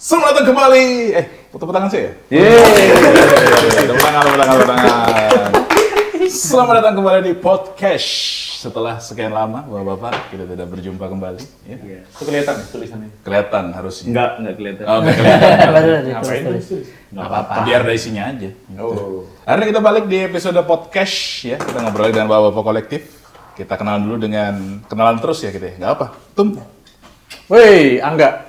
Selamat datang kembali. Tepuk tangan sih ya? Tepuk tangan. Selamat datang kembali di podcast. Setelah sekian lama, Bapak-bapak, kita tidak berjumpa kembali. Ya. Itu kelihatan ya tulisannya? Kelihatan harusnya. Enggak kelihatan. Oh, enggak kelihatan. Ngapain tulis? Enggak apa-apa. Biar ada isinya aja. Gitu. Hari ini kita balik di episode podcast ya. Kita ngobrol dengan Bapak-bapak kolektif. Kita kenalan dulu dengan kenalan terus ya kita. Enggak apa. Tum. Woi, Angga.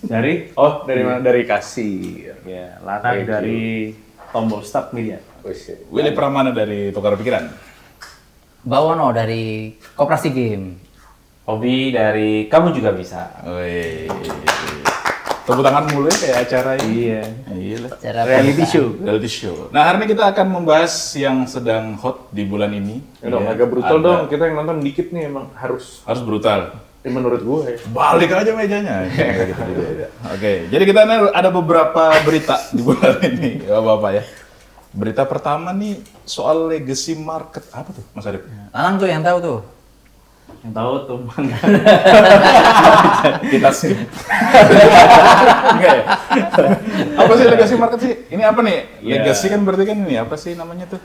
Dari? Dari mana? Dari Kasir. Ya, Lana dari Tombol Start Media. Willy Pramana dari Tukar Pikiran. Bawono dari Koperasi Game. Hobi dari Kamu Juga Bisa. Wih. Tepuk tangan mulu ya kayak acara ini. Iya. Iya lah. Cara Reality show. Reality show. Nah, hari ini kita akan membahas yang sedang hot di bulan ini. Ya dong, Ya, agak brutal ada- dong. Kita yang nonton dikit nih emang harus. Harus brutal. Menurut gue ya. Balik aja mejanya. Gitu juga. Oke, jadi kita ada beberapa berita di bulan ini, ya Bapak ya. Berita pertama nih soal legacy market. Apa tuh, Mas Arif? Alang tuh yang tahu tuh. Yang tahu tuh mana? Kita skip. Enggak ya? Apa sih legacy market sih? Ini apa nih? Legacy kan berarti kan ini apa sih namanya tuh?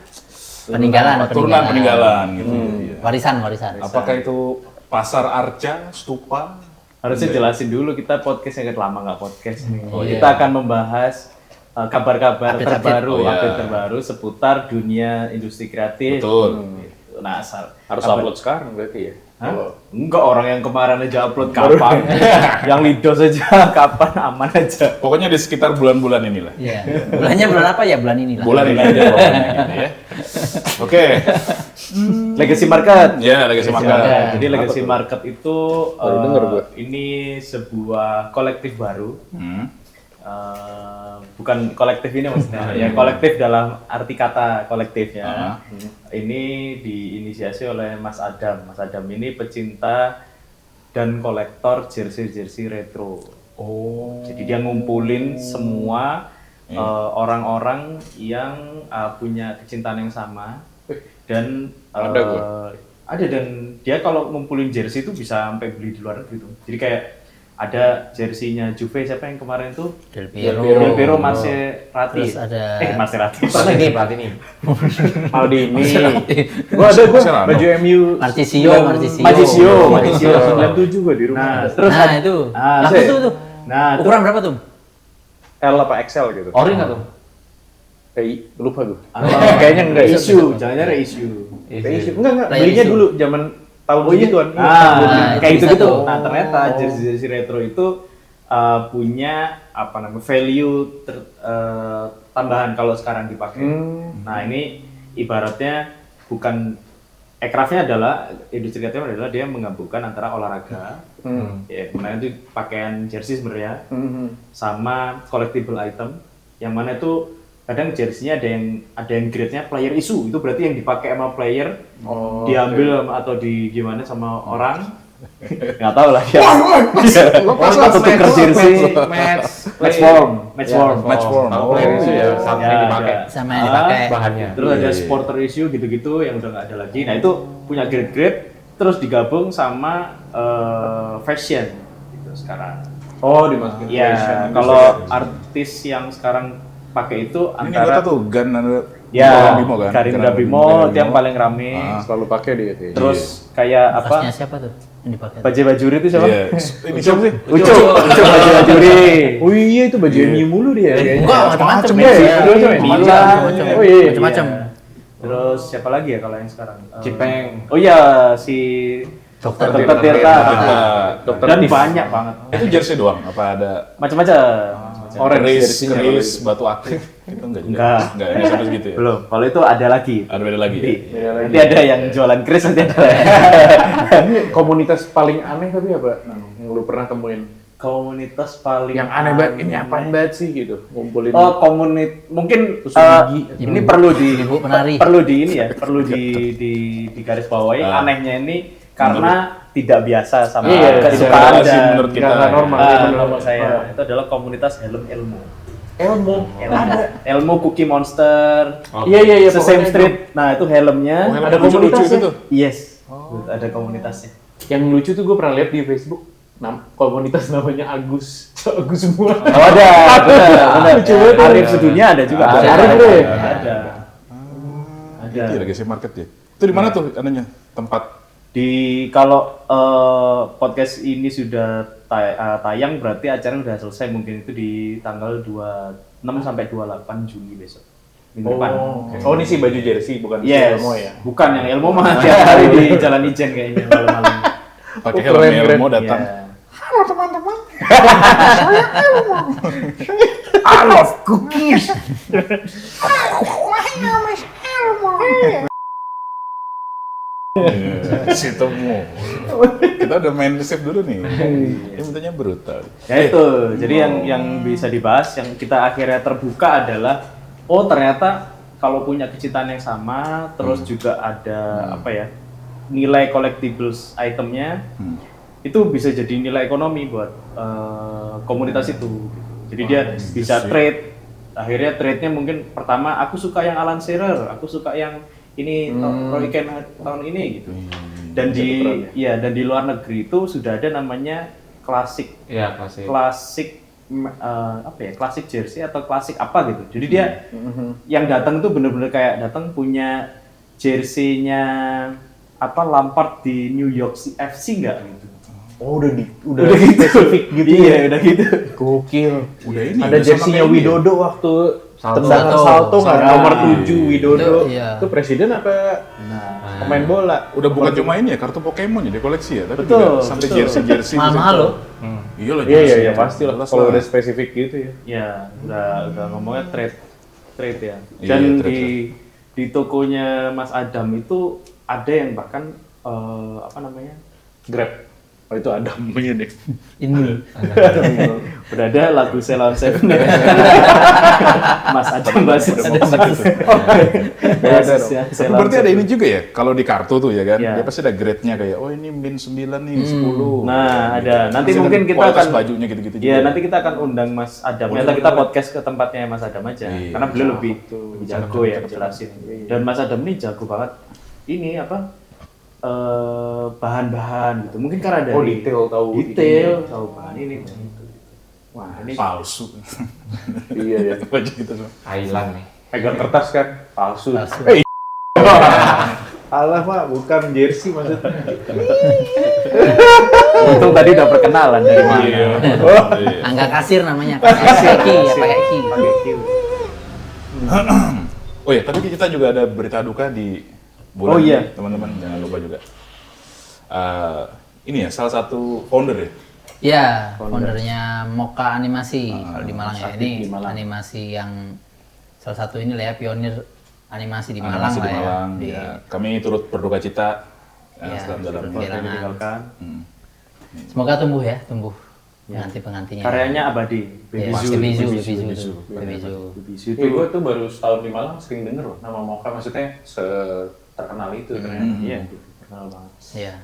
Peninggalan. Turunan peninggalan gitu. Iya. Warisan. Apakah itu pasar arca, stupa? Harusnya jelasin dulu, kita podcast yang lama nggak podcast nih. Oh, Kita akan membahas kabar-kabar Update-update. terbaru, Oh, iya. update terbaru seputar dunia industri kreatif. Betul. Nah, Harus upload sekarang berarti ya. Hah? Enggak, orang yang kemarin aja upload kapan? Yang Lidos aja kapan, aman aja. Pokoknya di sekitar bulan-bulan inilah. Iya. Bulannya bulan apa ya? Bulan ini lah. Bulan ini aja pokoknya gitu ya. Oke. Legacy Market. Ya, legacy market. Jadi Legacy Market itu Baru denger gua. ini sebuah kolektif baru. Hmm. Bukan kolektif ini maksudnya, ya kolektif dalam arti kata kolektif ya. Ini diinisiasi oleh Mas Adam. Mas Adam ini pecinta dan kolektor jersey-jersey retro. Oh. Jadi dia ngumpulin semua orang-orang yang punya kecintaan yang sama dan Ada gua. ada, dan dia kalau ngumpulin jersey itu bisa sampai beli di luar negeri tuh. Jadi kayak ada jersinya Juve, siapa yang kemarin tuh? Del Del Piero. Piero, Maserati. Terus ada Maserati. Platini. Maldini. Gua ada Serrano. baju MU. Marchisio. 97 gua di rumah. Nah, terus Nah itu. Ah, Laku saya- tuh. Nah, Ukuran berapa tuh? L apa XL gitu. ori nggak tuh? Lupa gue. Kayaknya enggak isu, jangan-jangan isu. Enggak. Player Belinya issue. dulu zaman tahun segituan. Kayak itu gitu bisa gitu. tuh. Nah, ternyata jersey-jersey retro itu punya apa namanya value tambahan kalau sekarang dipakai. Nah, ini ibaratnya bukan aircraftnya adalah industri kreatif adalah dia menggabungkan antara olahraga, ya kemarin itu pakaian jersey sebenarnya, sama collectible item, yang mana itu kadang jersey-nya ada yang grade-nya player issue, itu berarti yang dipakai sama player diambil atau di gimana sama orang nggak tahu lah ya. Atau tuker jersey match form. Oh. ya, sama yang dipakai. Sama yang dipakai. Bahannya. Terus ada supporter issue gitu-gitu yang udah nggak ada lagi. Nah itu punya grade-grade terus digabung sama fashion gitu sekarang. Oh, dimasukin Iya, fashion. kalau artis yang sekarang pakai itu Ini antara kota tuh Gan ya Bimo kan? Karinda Bimo itu yang paling rame. selalu pakai dia tuh. Terus kayak Bekasnya apa? siapa tuh? Yang dipakai. Bajaj Bajuri itu siapa? Iya. Ini siapa sih? Ucup Bajaj Bajuri. Oh iya, itu baju MU mulu dia. Enggak, macam-macam ya. Milan. Oh iya. Macam-macam. Iya. Terus siapa lagi ya kalau yang sekarang? Cipeng. Oh iya, si Dokter Dokter Tirta. Dokter Dan Tif. banyak banget. Itu jersey doang? Apa ada Macam-macam. Orange keris, jersey-nya keris, batu aktif? Itu enggak juga? Enggak. Enggak, ini sampai segitu ya? Belum. Kalau itu ada lagi. Ada beda lagi ya? Nanti ada yang jualan keris, nanti ada. Ini komunitas paling aneh tapi apa? Yang lu pernah temuin? Komunitas paling Yang aneh banget, ini apaan banget sih gitu? Ngumpulin. Oh, mungkin Tusuk gigi. ini perlu di Ibu penari. perlu di ini ya, perlu di garis bawahi. Anehnya ini karena tidak biasa sama Iya, kesukaan tidak lazim dan menurut kita. Nggak normal. menurut saya. Itu adalah komunitas helm ilmu. Elmo. Elmo Cookie Monster. Iya. Sesame pokoknya Street. Nah, itu helmnya. Ada komunitasnya. Yes. Ada komunitasnya. Yang lucu tuh gue pernah lihat di Facebook. komunitas namanya Agus semua. Oh ada, benar. Lucu banget. Arif sedunia ada juga. Ada. Arif Ada. deh. Ada. Ada. Itu legacy market ya. Itu di mana tuh anunya? Tempat Kalau podcast ini sudah tayang berarti acara udah selesai, mungkin itu di tanggal 26 sampai 28 Juni besok. Minggu depan. Oh, ini sih baju jersey bukan Yes. Elmo ya. Bukan yang Elmo mah tiap hari di Jalan Ijen kayaknya malam-malam. pakai Oh, keren, helm keren. Elmo datang. Iya. I love cookies. Situ mu. Kita udah main resep dulu nih. Ini mintanya brutal. Ya itu, jadi yang bisa dibahas, yang kita akhirnya terbuka adalah, oh ternyata kalau punya kecintaan yang sama, terus juga ada apa ya, nilai collectibles itemnya, itu bisa jadi nilai ekonomi buat komunitas itu. Jadi dia bisa sih. trade, akhirnya trade-nya mungkin pertama aku suka yang Alan Shearer, aku suka yang ini Roy Keane tahun ini gitu. Dan dan di luar negeri itu sudah ada namanya klasik Iya, klasik. klasik jersey atau klasik apa gitu. Jadi dia yang datang itu bener-bener kayak datang punya jersey-nya Lampard di New York FC enggak gitu. Oh, udah spesifik gitu. Iya, udah gitu. Gokil. Udah ini. Ada udah sama jersey-nya kayak ini ya? Widodo waktu Salto. tendangan salto nggak Salto. nomor 7 Widodo. Iya. Itu presiden apa Nah, pemain bola? Udah bukan cuma ini ya, kartu Pokemon ya, dia koleksi ya, tapi Betul, juga sampai betul. jersey-jersey. Mahal-mahal loh. Iya lah. Iya, pasti lah. Jelas Kalau lah. udah spesifik gitu ya. ya udah ngomongnya trade ya. Iya, Dan trade, di tokonya Mas Adam itu ada yang bahkan Grab. Oh, itu ada namanya deh. Ini. udah ada lagu Ceylon Seven. Mas Adam basis. Basis ya. Tapi berarti ada ini juga ya, kalau di kartu tuh ya kan, Iya. dia pasti ada grade-nya kayak, oh ini min 9 nih, 10. Nah, ada. Nanti Pasti mungkin kita kualitas akan bajunya gitu-gitu Iya, juga. nanti kita akan undang Mas Adam. Boleh, Nanti kita boleh. podcast ke tempatnya Mas Adam aja. Iya. Karena beliau lebih jago ya jelasin. Dan Mas Adam ini jago banget. Ini bahan-bahan gitu. Mungkin karena dari Oh, detail tahu bahan ini. Wah, Ini palsu. iya ya. Baju gitu semua. Thailand nih. Pegang kertas kan palsu. Palsu. Alah, Pak, bukan jersey maksudnya. Untung tadi udah perkenalan dari mana. Iya. Angka kasir namanya. Pakai Q ya, pakai Q. Oh ya, tapi kita juga ada berita duka di bulan Oh iya. ini, teman-teman, jangan lupa juga. Ini ya, salah satu founder ya. Ya, foundernya Moka Animasi kalau di Malang ya. aktif Ini di Malang. animasi yang salah satu ini lah ya, pionir animasi di Malang Animasi lah di Malang. ya. Ya. Kami turut berduka cita Iya, dalam kehilangan. Ditinggalkan. Semoga tumbuh ya, tumbuh penganti-pengantinya. Karyanya abadi. Ya, Baby Zoo. Bebizu, Bebizu. Bebizu, Bebizu. Baby Zoo Gue itu tuh baru setahun di Malang sering denger loh nama Moka, maksudnya terkenal itu ternyata. iya, terkenal banget. Iya.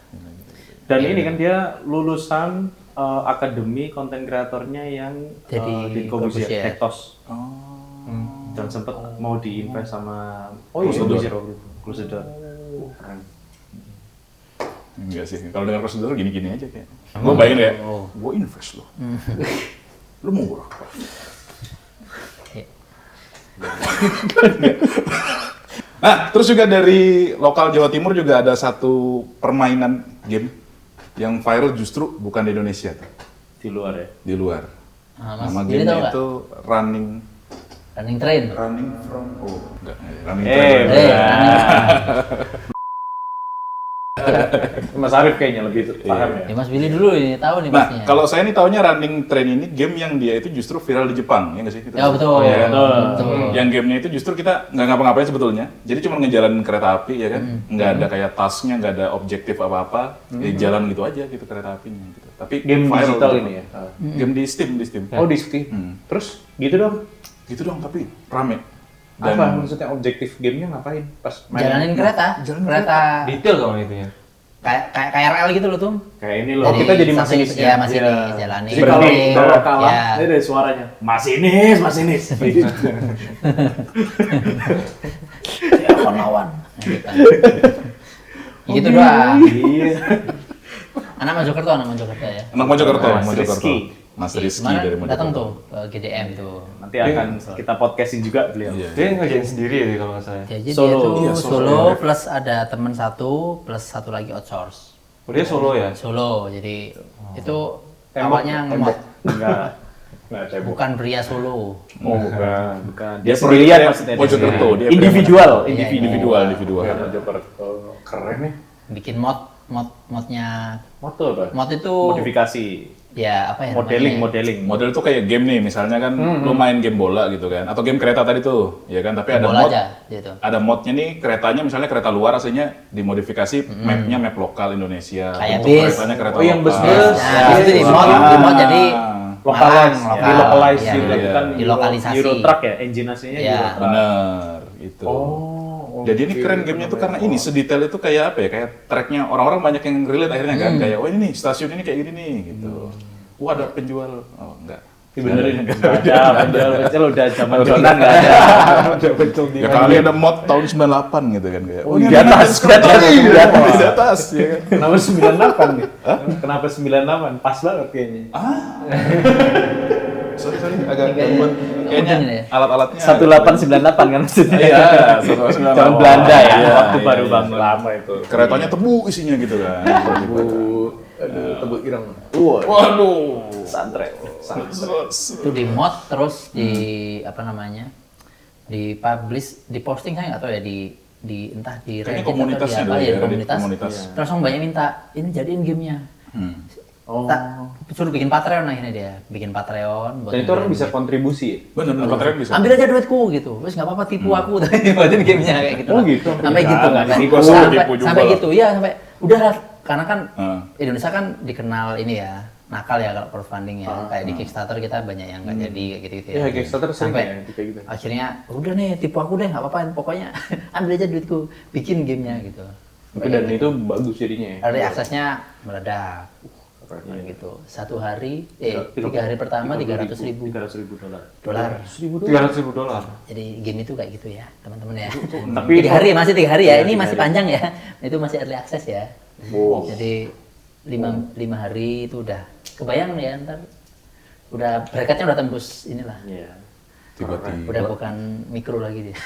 Dan ini kan dia lulusan akademi konten kreatornya yang Jadi di Corbusier, Corbusier. Hectos. Oh. Dan sempet mau diinvest sama Corbusier. waktu itu. Crusader. Keren. Enggak sih, kalau dengar prosedur gini-gini aja kayak. Gue bayangin ya, Oh. gue invest loh. Lu mau berapa? Iya. Nah, terus juga dari lokal Jawa Timur juga ada satu permainan game yang viral justru bukan di Indonesia, Di luar ya. di luar. Mas Nama Billy tahu gamenya nggak? itu Running Running Train. from enggak, Running Eh, Train. Mas Arif kayaknya lebih paham ya. Ya Mas Billy dulu ini tahu nih Nah, pastinya. kalau saya nih taunya Running Train ini game yang dia itu justru viral di Jepang, ya nggak sih? Ya betul. Iya kan? Betul. Yang gamenya itu justru kita nggak ngapa-ngapain sebetulnya, jadi cuma ngejalanin kereta api ya kan, nggak ada kayak tasknya, nggak ada objektif apa-apa, ya jalan gitu aja gitu kereta apinya. Gitu. Tapi Game viral digital gitu. ini ya. Game di Steam. Oh, di Steam. Terus gitu dong. Gitu dong, tapi rame. Apa maksudnya objektif gamenya ngapain pas main? Jalanin kereta. Jalanin Kereta Detail dong itunya. kayak KRL gitu loh tuh. Kayak ini loh. Oh, kita jadi satu- masinisnya. Ya, masinis Iya. jalanin. Jadi kalau kalah, Ya. ini dari suaranya. Masinis. Ya, lawan. Gitu doang. Iya. Anak Mojokerto ya. Anak Mojokerto, Mas Mojokerto. Rizky. Mas Rizky Kemarin dari Mojokerto. datang tuh ke GDM tuh. Nanti akan kita podcastin juga beliau. Iya. Dia ngerjain sendiri ya kalau nggak salah. Jadi Solo. dia tuh Iya, solo plus ada teman satu plus satu lagi outsource. Oh, dia solo ya? Solo. Jadi itu Tembok, awalnya tembok. Enggak. Nggak cebok. bukan pria solo. Oh, bukan. Bukan. Dia Dia sendirian dia maksudnya. Mojokerto, dia Individual, Iya, individual. individual. Ya, Mojokerto. Keren nih. Bikin modnya Moto apa? mod itu Modifikasi, ya apa ya modeling, namanya? modeling. Model tuh kayak game nih, misalnya kan lu main game bola gitu kan, atau game kereta tadi tuh, ya kan. Tapi ada Bola mod, aja gitu. ada modnya nih keretanya, misalnya kereta luar aslinya dimodifikasi mapnya map lokal Indonesia. Kayak Bentuk bis. keretanya kereta Oh, yang lokal. bus-bus. Nah, itu di mod jadi Localize, Malang, di localize, Iya, gitu. iya. Kan Dilokalisasi. Euro Truck ya, engine aslinya Iya. Euro Truck. Bener, itu. Jadi ini keren gamenya tuh karena ini sedetail itu kayak apa ya, kayak tracknya orang-orang banyak yang relate akhirnya kan, kayak oh ini nih stasiun ini kayak gini nih gitu. Wah ada penjual, oh enggak. Dibenerin, nggak ada, penjual udah zaman Jonan nggak ada. Ada betul di. Ya kali ada mod tahun 98 gitu kan kayak. Oh, ini di atas, di atas, di atas. di atas ya kan. Kenapa 98 nih? Kenapa 98? Pas banget kayaknya. Sorry agak gangguan. Kayaknya Mungkin ya. alat-alatnya 1898 kan maksudnya. Iya, 1898. Zaman Belanda ya, Iya, waktu iya, baru iya. bangun. Lama itu. Keretanya tebu isinya gitu kan. Aduh, tebu ireng. Waduh. Santret. Itu di mod terus di apa namanya? Di publish, di posting saya nggak tahu ya di entah di Kayaknya Reddit atau di komunitasnya apa dulu ya, ya, di Reddit komunitas. komunitas. Terus langsung banyak minta ini jadiin gamenya. Tak suruh bikin Patreon akhirnya dia, bikin Patreon buat Dan itu orang ngeluarin bisa game. kontribusi ya? Bener, Patreon bisa. Ambil aja duitku gitu, terus nggak apa-apa tipu aku tapi buatin gamenya kayak gitu. Oh, lah. gitu. Sampai Ya, gitu nggak sampai, tipu, soal tipu juga sampai lah. gitu ya sampai udah lah karena kan Heeh. Indonesia kan dikenal ini ya nakal ya kalau crowdfunding ya kayak di Kickstarter kita banyak yang nggak jadi kayak gitu Ya, Kickstarter sering sampai ya, kayak gitu. akhirnya udah nih tipu aku deh nggak apa-apa pokoknya ambil aja duitku bikin gamenya gitu. Dan itu bagus jadinya ya. Early access-nya meledak. Nah, gitu. Satu hari, 3 hari pertama 300.000 $300,000. dolar. $300,000. Jadi game itu kayak gitu ya, teman-teman ya. Tapi 3 hari masih 3 hari ya. Ini masih panjang ya. Itu masih early access ya. Jadi 5 hari itu udah kebayang ya ntar udah bracketnya udah tembus inilah. Iya. Tiba-tiba Udah bukan mikro lagi dia.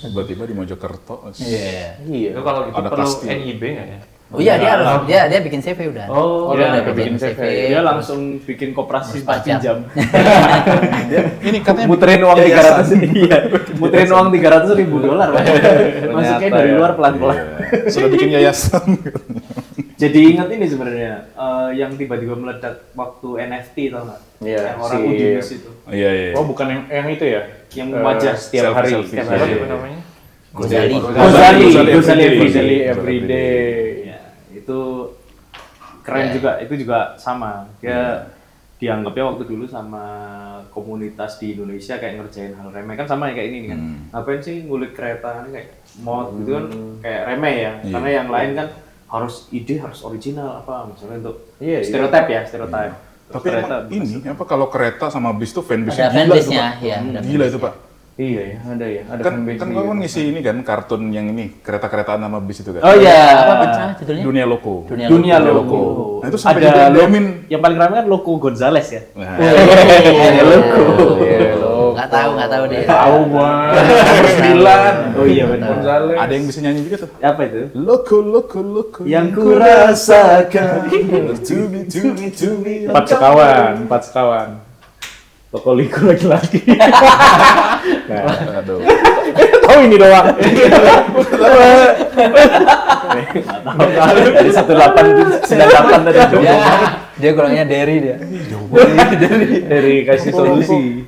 tiba-tiba di Mojokerto. Iya. Iya. Itu kalau gitu Ada perlu kastil. NIB nggak ya? Oh iya dia harus dia bikin CV udah. Oh, dia dia udah bikin bikin CV. CV. Dia langsung bikin koperasi Pajak. pinjam. Ini katanya Muterin uang yayasan. 300 iya. Muterin uang $300,000. Masuknya dari luar pelan-pelan. Iya. Sudah bikin yayasan. Jadi ingat ini sebenarnya yang tiba-tiba meledak waktu NFT tau nggak? Iya, Yang orang si- Udinus itu. Iya iya. Oh, bukan yang itu ya? Yang wajah setiap hari. selfie. Setiap Apa hari. itu namanya? Gozali. Gozali Everyday. Everyday. Ya, itu keren Ya. juga. Itu juga sama. Dia dianggapnya waktu dulu sama komunitas di Indonesia kayak ngerjain hal remeh kan sama ya kayak ini nih kan. Ngapain sih ngulik kereta ini kayak mod gitu kan kayak remeh ya. Iya. Karena yang lain kan harus ide harus original apa misalnya untuk Iya, iya. stereotip ya stereotip. Tapi emang ini apa kalau kereta sama bis tuh fanbase-nya Ada gila itu, fanbase-nya, Pak. ya, ada Gila itu, Pak. Iya ya, ada ya. Ada Kan fanbase kan nya kamu kan gitu. ngisi ini kan kartun yang ini kereta-keretaan sama bis itu kan. Oh iya. Apa namanya judulnya? Dunia Loko. Dunia Loco. Nah, itu sampai ada didemin. yang paling ramai kan Loco Gonzales ya. Nah, Ada logo. Iya, logo. Nggak tahu dia. Tahu gua. Nomor 9. Oh iya benar. Gonzales. ada yang bisa nyanyi juga tuh. Apa itu? Loko loko loko Yang kurasakan. to be. 4 sekawan. Toko liku lagi-lagi. Aduh. Tahu ini doang. Dari 1898 tadi. Dia kurangnya Derry dia. Dari kasih solusi.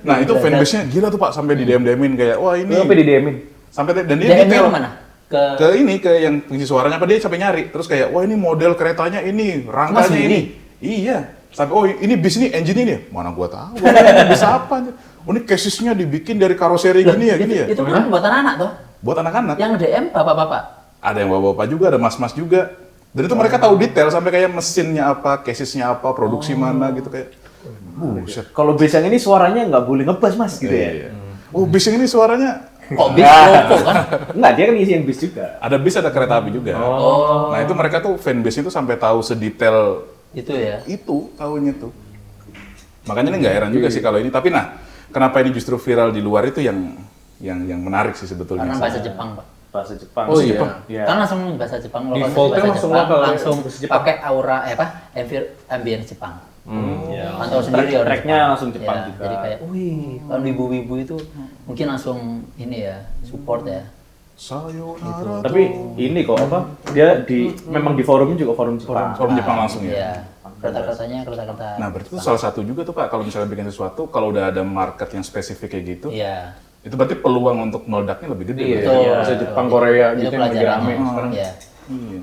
Nah, itu fanbase-nya gila tuh, Pak, sampai di DM-DM-in kayak wah ini. Lu apa di DM-in? Sampai dan dia DM-nya detail. kemana? Ke Ke yang pengisi suaranya apa dia sampai nyari. Terus kayak wah ini model keretanya ini, rangkanya Mas, ini. Iya. Sampai oh ini bis ini engine ini ya. Mana gua tahu. Ini bis apa? Oh ini casisnya dibikin dari karoseri gini ya, gini ya. itu kan buatan anak toh. Buat anak-anak. Yang DM bapak-bapak. Ada yang bapak-bapak juga, ada mas-mas juga. Dan itu mereka tahu detail sampai kayak mesinnya apa, casisnya apa, produksi mana gitu kayak. Buset. Kalau base yang ini suaranya nggak boleh ngebas mas gitu ya. Iya. Oh bis yang ini suaranya Kok bis rokok kan? Enggak, dia kan ngisiin bis juga. Ada bis, ada kereta api juga. Oh, Nah itu mereka tuh fanbase itu sampai tahu sedetail itu ya. itu tahunya tuh. Makanya ini nggak heran juga sih kalau ini. Tapi nah, kenapa ini justru viral di luar itu yang menarik sih sebetulnya. Karena bahasa Jepang, Pak. Bahasa Jepang. Oh iya. Iya. Kan langsung bahasa Jepang, kalau Defaultnya bahasa langsung Jepang, lokal ya, langsung bahasa Jepang. pakai aura ambience Jepang. Ya, Pantau sendiri orang tracknya Jepang. langsung Jepang Ya, juga. jadi kayak, wih, kalau wibu-wibu itu mungkin langsung ini ya, support ya. Sayonara. Tapi ini kok apa? Dia memang di forumnya juga forum Jepang. Forum Jepang langsung ya. Iya, kereta-keretanya kereta-kereta. Nah berarti itu salah satu juga tuh Pak, kalau misalnya bikin sesuatu, kalau udah ada market yang spesifik kayak gitu, Iya. itu berarti peluang untuk meledaknya lebih gede. Iya, berarti. bahasa Jepang, Korea Itu gitu yang lagi pelajaran. rame sekarang. Iya. Iya.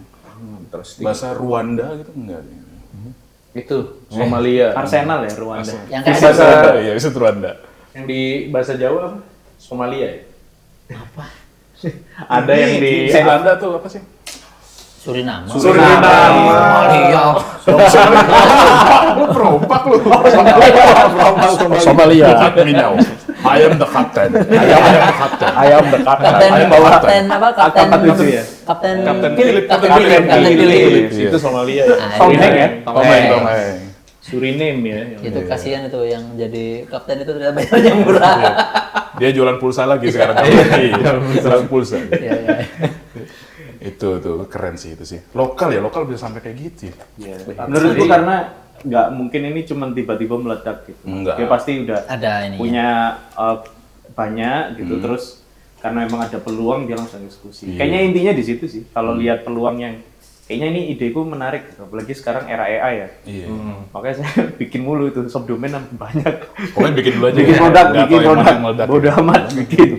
Interesting. Bahasa Rwanda gitu enggak? Itu Somalia. Arsenal ya Rwanda. Yang Di kayak bahasa Iya, itu Rwanda. yang di bahasa Jawa apa? Somalia ya? Ada yang di Rwanda tuh apa sih? Suriname. Suriname. Lu perompak lu. Somalia. Minau. I am the captain. Ayam dekat. Kapten, Ayam bawa kapten apa? Kapten Kapten itu ya? Kapten Kapten Philip, Philip, Kapten Kapten Philip, Philip. Kapten Philip. Iya. Itu Somalia ya. Nah, Tongheng ya? Tomeng. Suriname ya. Itu kasihan itu yang jadi kapten itu ternyata bayarnya murah. Dia jualan pulsa lagi sekarang. Iya, jualan pulsa. Iya, iya. Itu tuh keren sih itu sih. Lokal bisa sampai kayak gitu. Ya. Menurutku karena nggak mungkin ini cuma tiba-tiba meledak gitu. Enggak. Dia pasti udah Ada ini. punya banyak gitu terus karena emang ada peluang dia langsung eksekusi. Iya. Kayaknya intinya di situ sih. Kalau lihat peluang yang kayaknya ini ideku menarik gitu. Apalagi sekarang era AI ya. Iya. Makanya saya bikin mulu itu subdomain banyak. Pokoknya bikin dulu aja. Bikin ya. produk, Nggak bikin tahu yang mana produk. yang meledak. Bodoh amat bikin.